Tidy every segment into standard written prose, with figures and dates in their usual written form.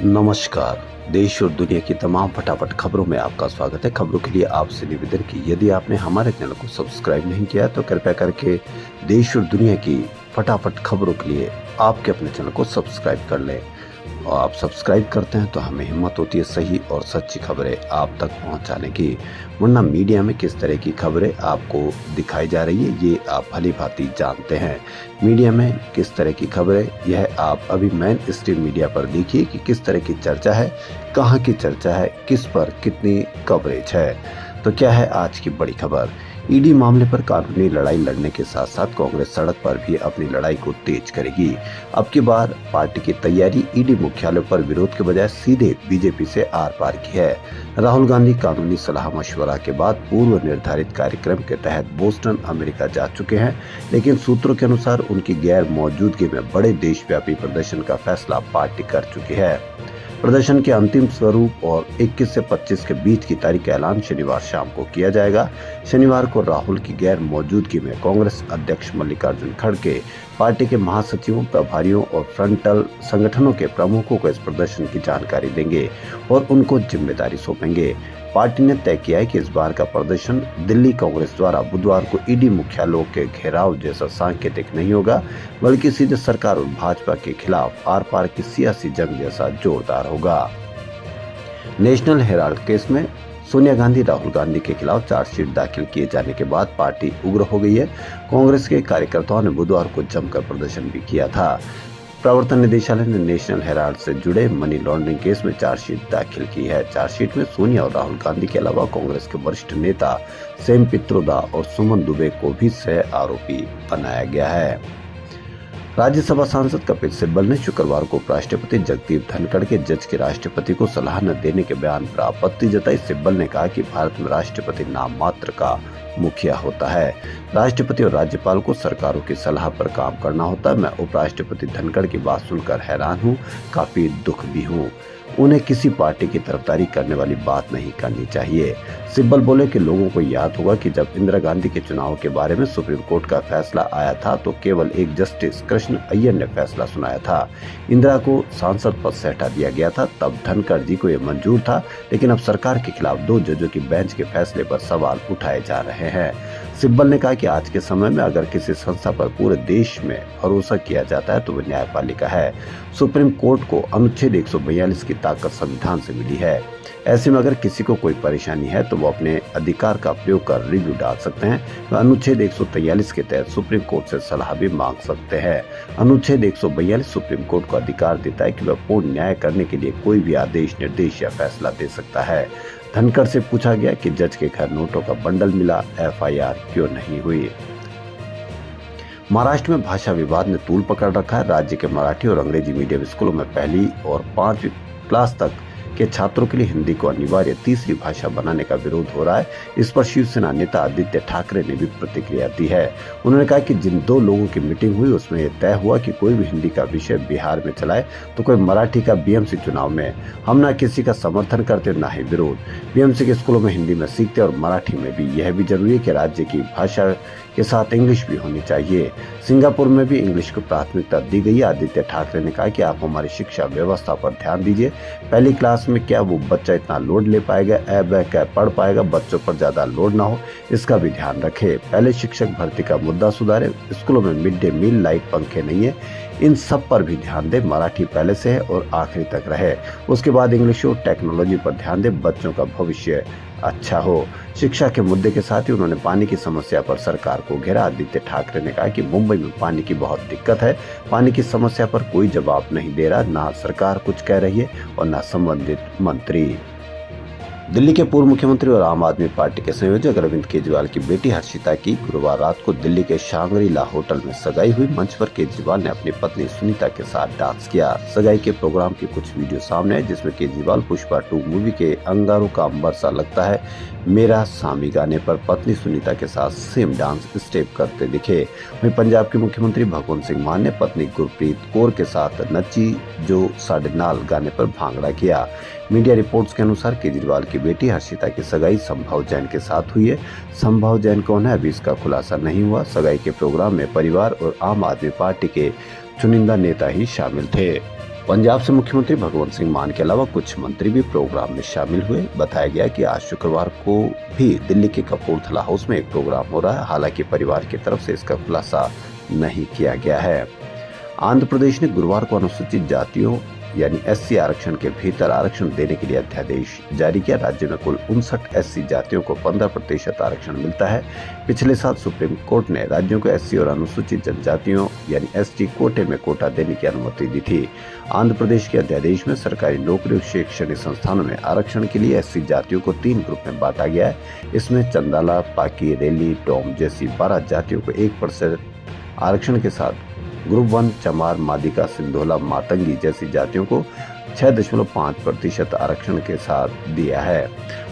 नमस्कार। देश और दुनिया की तमाम फटाफट खबरों में आपका स्वागत है। खबरों के लिए आपसे निवेदन की यदि आपने हमारे चैनल को सब्सक्राइब नहीं किया तो कृपया करके देश और दुनिया की फटाफट खबरों के लिए आपके अपने चैनल को सब्सक्राइब कर लें। और आप सब्सक्राइब करते हैं तो हमें हिम्मत होती है सही और सच्ची खबरें आप तक पहुंचाने की। वरना मीडिया में किस तरह की खबरें आपको दिखाई जा रही है ये आप भली भांति जानते हैं। मीडिया में किस तरह की खबरें यह आप अभी मेन स्ट्रीम मीडिया पर देखिए कि किस तरह की चर्चा है, कहां की चर्चा है, किस पर कितनी कवरेज है। तो क्या है आज की बड़ी खबर। ईडी मामले पर कानूनी लड़ाई लड़ने के साथ साथ कांग्रेस सड़क पर भी अपनी लड़ाई को तेज करेगी। अब की बार पार्टी की तैयारी ईडी मुख्यालय पर विरोध के बजाय सीधे बीजेपी से आर पार की है। राहुल गांधी कानूनी सलाह मशवरा के बाद पूर्व निर्धारित कार्यक्रम के तहत बोस्टन अमेरिका जा चुके हैं, लेकिन सूत्रों के अनुसार उनकी गैर मौजूदगी में बड़े देशव्यापी प्रदर्शन का फैसला पार्टी कर चुकी है। प्रदर्शन के अंतिम स्वरूप और 21 से 25 के बीच की तारीख का ऐलान शनिवार शाम को किया जाएगा। शनिवार को राहुल की गैर मौजूदगी में कांग्रेस अध्यक्ष मल्लिकार्जुन खड़गे पार्टी के महासचिवों, प्रभारियों और फ्रंटल संगठनों के प्रमुखों को इस प्रदर्शन की जानकारी देंगे और उनको जिम्मेदारी सौंपेंगे। पार्टी ने तय किया है कि इस बार का प्रदर्शन दिल्ली कांग्रेस द्वारा बुधवार को ईडी मुख्यालयों के घेराव जैसा सांकेतिक नहीं होगा, बल्कि सीधे सरकार और भाजपा के खिलाफ आर पार की सियासी जंग जैसा जोरदार होगा। नेशनल हेराल्ड केस में सोनिया गांधी, राहुल गांधी के खिलाफ चार्जशीट दाखिल किए जाने के बाद पार्टी उग्र हो गई है। कांग्रेस के कार्यकर्ताओं ने बुधवार को जमकर प्रदर्शन भी किया था। प्रवर्तन निदेशालय ने नेशनल हेराल्ड से जुड़े मनी लॉन्ड्रिंग केस में चार्जशीट दाखिल की है। चार्जशीट में सोनिया और राहुल गांधी के अलावा कांग्रेस के वरिष्ठ नेता सेम पित्रोदा और सुमन दुबे को भी सह आरोपी बनाया गया है। राज्यसभा सांसद कपिल सिब्बल ने शुक्रवार को उपराष्ट्रपति जगदीप धनखड़ के जज के राष्ट्रपति को सलाह न देने के बयान पर आपत्ति जताई। सिब्बल ने कहा कि भारत में राष्ट्रपति नाम मात्र का मुखिया होता है। राष्ट्रपति और राज्यपाल को सरकारों की सलाह पर काम करना होता है। मैं उपराष्ट्रपति धनखड़ की बात सुनकर हैरान हूँ, काफी दुख भी हूँ। उन्हें किसी पार्टी की तरफदारी करने वाली बात नहीं करनी चाहिए। सिब्बल बोले कि लोगों को याद होगा कि जब इंदिरा गांधी के चुनाव के बारे में सुप्रीम कोर्ट का फैसला आया था तो केवल एक जस्टिस कृष्ण अय्यर ने फैसला सुनाया था। इंदिरा को सांसद पद से हटा दिया गया था, तब धनखड़ जी को यह मंजूर था, लेकिन अब सरकार के खिलाफ 2 जजों की बेंच के फैसले पर सवाल उठाए जा रहे हैं। सिब्बल ने कहा कि आज के समय में अगर किसी संस्था पर पूरे देश में भरोसा किया जाता है तो वह न्यायपालिका है। सुप्रीम कोर्ट को अनुच्छेद 142 की ताकत संविधान से मिली है। ऐसे में अगर किसी को कोई परेशानी है तो वो अपने अधिकार का प्रयोग कर रिव्यू डाल सकते हैं। वह अनुच्छेद 143 के तहत सुप्रीम कोर्ट से सलाह भी मांग सकते हैं। अनुच्छेद 142 सुप्रीम कोर्ट को अधिकार देता है कि वह पूर्ण न्याय करने के लिए कोई भी आदेश, निर्देश या फैसला दे सकता है। धनखड़ से पूछा गया कि जज के घर नोटों का बंडल मिला, एफआईआर क्यों नहीं हुई। महाराष्ट्र में भाषा विवाद ने तूल पकड़ रखा है। राज्य के मराठी और अंग्रेजी मीडियम स्कूलों में 1ली और 5वीं क्लास तक के छात्रों के लिए हिंदी को अनिवार्य तीसरी भाषा बनाने का विरोध हो रहा है। इस पर शिवसेना नेता आदित्य ठाकरे ने भी प्रतिक्रिया दी है। उन्होंने कहा कि जिन 2 लोगों की मीटिंग हुई उसमें यह तय हुआ कि कोई भी हिंदी का विषय बिहार में चलाए तो कोई मराठी का बीएमसी चुनाव में। हम न किसी का समर्थन करते न ही विरोध। बीएमसी के स्कूलों में हिंदी में सीखते और मराठी में भी। यह भी जरूरी है कि राज्य की भाषा के साथ इंग्लिश भी होनी चाहिए। सिंगापुर में भी इंग्लिश को प्राथमिकता दी गई है। आदित्य ठाकरे ने कहा कि आप हमारी शिक्षा व्यवस्था पर ध्यान दीजिए। 1ली क्लास में क्या वो बच्चा इतना लोड ले पाएगा, क्या पढ़ पाएगा, बच्चों पर ज्यादा लोड ना हो, इसका भी ध्यान रखे। पहले शिक्षक भर्ती का मुद्दा सुधारे। स्कूलों में मिड डे मील, लाइट, पंखे नहीं है, इन सब पर भी ध्यान दे। मराठी पहले से है और आखिरी तक रहे। उसके बाद इंग्लिश और टेक्नोलॉजी पर ध्यान दे, बच्चों का भविष्य अच्छा हो। शिक्षा के मुद्दे के साथ ही उन्होंने पानी की समस्या पर सरकार को घेरा। आदित्य ठाकरे ने कहा कि मुंबई में पानी की बहुत दिक्कत है। पानी की समस्या पर कोई जवाब नहीं दे रहा, ना सरकार कुछ कह रही है और ना संबंधित मंत्री। दिल्ली के पूर्व मुख्यमंत्री और आम आदमी पार्टी के संयोजक अरविंद केजरीवाल की बेटी हर्षिता की गुरुवार रात को दिल्ली के शांग्री-ला होटल में सगाई हुई। मंच पर केजरीवाल ने अपनी पत्नी सुनीता के साथ डांस किया। सगाई के प्रोग्राम की कुछ वीडियो सामने आए जिसमें केजरीवाल पुष्पा 2 मूवी के अंगारों का अंबर सा लगता है मेरा सामी गाने पर पत्नी सुनीता के साथ सेम डांस स्टेप करते दिखे। वहीं पंजाब के मुख्यमंत्री भगवंत सिंह मान ने पत्नी गुरप्रीत कौर के साथ नची जो साढ़े नाल गाने पर भांगड़ा किया। मीडिया रिपोर्ट्स के अनुसार केजरीवाल की बेटी हर्षिता की सगाई संभव जैन के साथ हुई है। संभव जैन कौन है अभी इसका खुलासा नहीं हुआ। सगाई के प्रोग्राम में परिवार और आम आदमी पार्टी के चुनिंदा नेता ही शामिल थे। पंजाब से मुख्यमंत्री भगवंत सिंह मान के अलावा कुछ मंत्री भी प्रोग्राम में शामिल हुए। बताया गया कि आज शुक्रवार को भी दिल्ली के कपूरथला हाउस में एक प्रोग्राम हो रहा है। हालांकि परिवार की तरफ से इसका खुलासा नहीं किया गया है। आंध्र प्रदेश ने गुरुवार को अनुसूचित जातियों यानी एससी आरक्षण के भीतर आरक्षण देने के लिए अध्यादेश जारी किया। राज्य में कुल 59 एससी जातियों को 15% आरक्षण मिलता है। पिछले साल सुप्रीम कोर्ट ने राज्यों को एससी और अनुसूचित जनजातियों यानी एसटी कोटे में कोटा देने की अनुमति दी थी। आंध्र प्रदेश के अध्यादेश में सरकारी नौकरी और शैक्षणिक संस्थानों में आरक्षण के लिए एससी जातियों को 3 ग्रुप में बांटा गया है। इसमें चंदाला, पाकी, रेली, टोम जैसी 12 जातियों को 1% आरक्षण के साथ ग्रुप 1 चमार, मादिका, सिंधोला, मातंगी जैसी जातियों को 6.5% आरक्षण के साथ दिया है।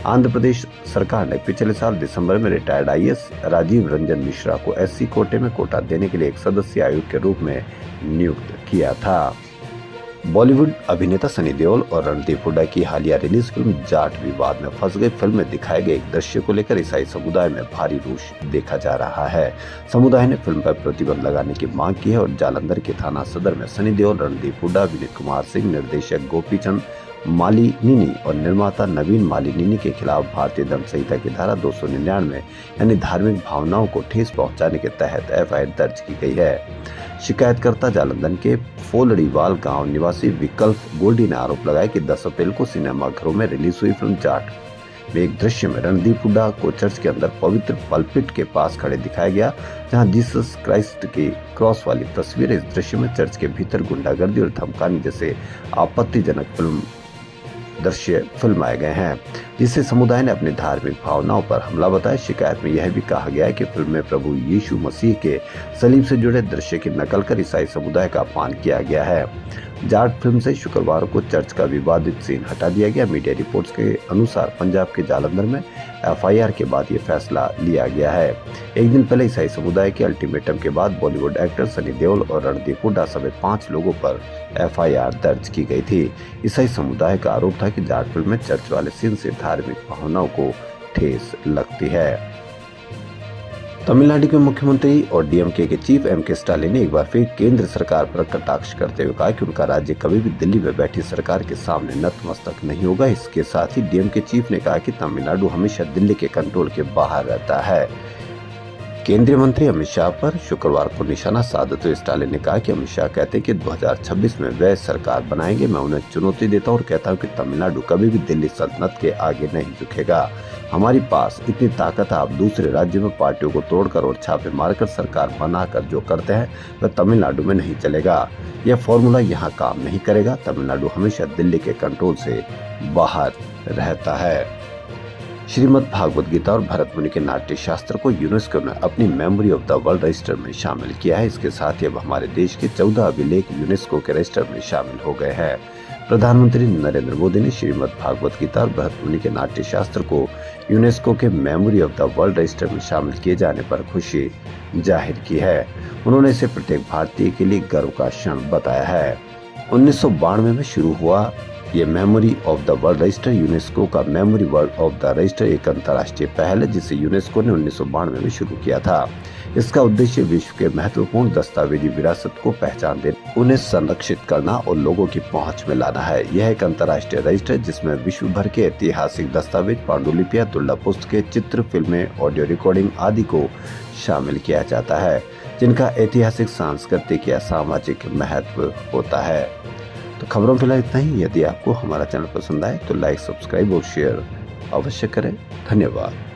आंध्र प्रदेश सरकार ने पिछले साल दिसंबर में रिटायर्ड आईएएस राजीव रंजन मिश्रा को एससी कोटे में कोटा देने के लिए एक सदस्यीय आयोग के रूप में नियुक्त किया था। बॉलीवुड अभिनेता सनी देओल और रणदीप हुड्डा की हालिया रिलीज फिल्म जाट विवाद में फंस गई। फिल्म में दिखाए गए एक दृश्य को लेकर ईसाई समुदाय में भारी रोष देखा जा रहा है। समुदाय ने फिल्म पर प्रतिबंध लगाने की मांग की है और जालंधर के थाना सदर में सनी देओल, रणदीप हुड्डा, विनीत कुमार सिंह, निर्देशक गोपीचंद मालिनीनी और निर्माता नवीन मालिनीनी के खिलाफ भारतीय दंड संहिता की धारा 299 यानी धार्मिक भावनाओं को ठेस पहुंचाने के तहत एफआईआर दर्ज की गई है। शिकायतकर्ता जालंधर के फोलड़ीवाल गांव निवासी विकल्प गोल्डी ने आरोप लगाया कि 10 अप्रैल को सिनेमाघरों में रिलीज हुई फिल्म जाट में एक दृश्य में रणदीप हुड्डा को चर्च के अंदर पवित्र पल्पिट के पास खड़े दिखाया गया, जहां जीसस क्राइस्ट की क्रॉस वाली तस्वीर। इस दृश्य में चर्च के भीतर गुंडागर्दी और धमकाने जैसे आपत्तिजनक दृश्य फिल्माए गए हैं, जिससे समुदाय ने अपनी धार्मिक भावनाओं पर हमला बताया। शिकायत में यह भी कहा गया है कि फिल्म में प्रभु यीशु मसीह के सलीब से जुड़े दृश्य की नकल कर ईसाई समुदाय का अपमान किया गया है। जाट फिल्म से शुक्रवार को चर्च का विवादित सीन हटा दिया गया। मीडिया रिपोर्ट्स के अनुसार पंजाब के जालंधर में एफआईआर के बाद ये फैसला लिया गया है। एक दिन पहले ईसाई समुदाय के अल्टीमेटम के बाद बॉलीवुड एक्टर सनी देओल और रणदीप हुड्डा समेत 5 लोगों पर एफआईआर दर्ज की गई थी। ईसाई समुदाय का आरोप था कि जाट फिल्म में चर्च वाले सीन से धार्मिक भावनाओं को ठेस लगती है। तमिलनाडु के मुख्यमंत्री और डीएमके के चीफ एमके स्टालिन ने एक बार फिर केंद्र सरकार पर कटाक्ष करते हुए कहा कि उनका राज्य कभी भी दिल्ली में बैठी सरकार के सामने नतमस्तक नहीं होगा। इसके साथ ही डीएमके चीफ ने कहा कि तमिलनाडु हमेशा दिल्ली के कंट्रोल के बाहर रहता है। केंद्रीय मंत्री अमित शाह पर शुक्रवार को निशाना साधते हुए स्टालिन ने कहा कि अमित शाह कहते हैं कि 2026 में वह सरकार बनाएंगे। मैं उन्हें चुनौती देता हूं और कहता हूं कि तमिलनाडु कभी भी दिल्ली सल्तनत के आगे नहीं झुकेगा। हमारे पास इतनी ताकत है, आप दूसरे राज्यों में पार्टियों को तोड़कर और छापे मारकर सरकार बनाकर जो करते हैं वह तमिलनाडु में नहीं चलेगा। यह फॉर्मूला यहाँ काम नहीं करेगा। तमिलनाडु हमेशा दिल्ली के कंट्रोल से बाहर रहता है। श्रीमद् भागवत गीता और भरत मुनि के नाट्य शास्त्र को यूनेस्को ने अपनी memory of the world register में शामिल किया है। इसके साथ ही अब हमारे देश के 14 अभिलेख यूनेस्को के रजिस्टर में शामिल हो गए हैं। प्रधानमंत्री नरेंद्र मोदी ने श्रीमद् भागवत गीता और भरत मुनि के नाट्य शास्त्र को यूनेस्को के memory of the world register में शामिल किए जाने पर खुशी जाहिर की है। उन्होंने इसे प्रत्येक भारतीय के लिए गर्व का क्षण बताया है। 1992 में शुरू हुआ ये memory of the world register UNESCO का memory world of the register एक अंतर्राष्ट्रीय पहल है जिसे यूनेस्को ने 1992 में शुरू किया था। इसका उद्देश्य विश्व के महत्वपूर्ण दस्तावेजी विरासत को पहचान देना, उन्हें संरक्षित करना और लोगों की पहुंच में लाना है। यह एक अंतर्राष्ट्रीय रजिस्टर है जिसमें विश्व भर के ऐतिहासिक दस्तावेज, पांडुलिपियां, दुर्लभ पुस्तकें, चित्र, फिल्में, ऑडियो रिकॉर्डिंग आदि को शामिल किया जाता है, जिनका ऐतिहासिक, सांस्कृतिक या सामाजिक महत्व होता है। तो खबरों के लिए इतना ही। यदि आपको हमारा चैनल पसंद आए तो लाइक, सब्सक्राइब और शेयर अवश्य करें। धन्यवाद।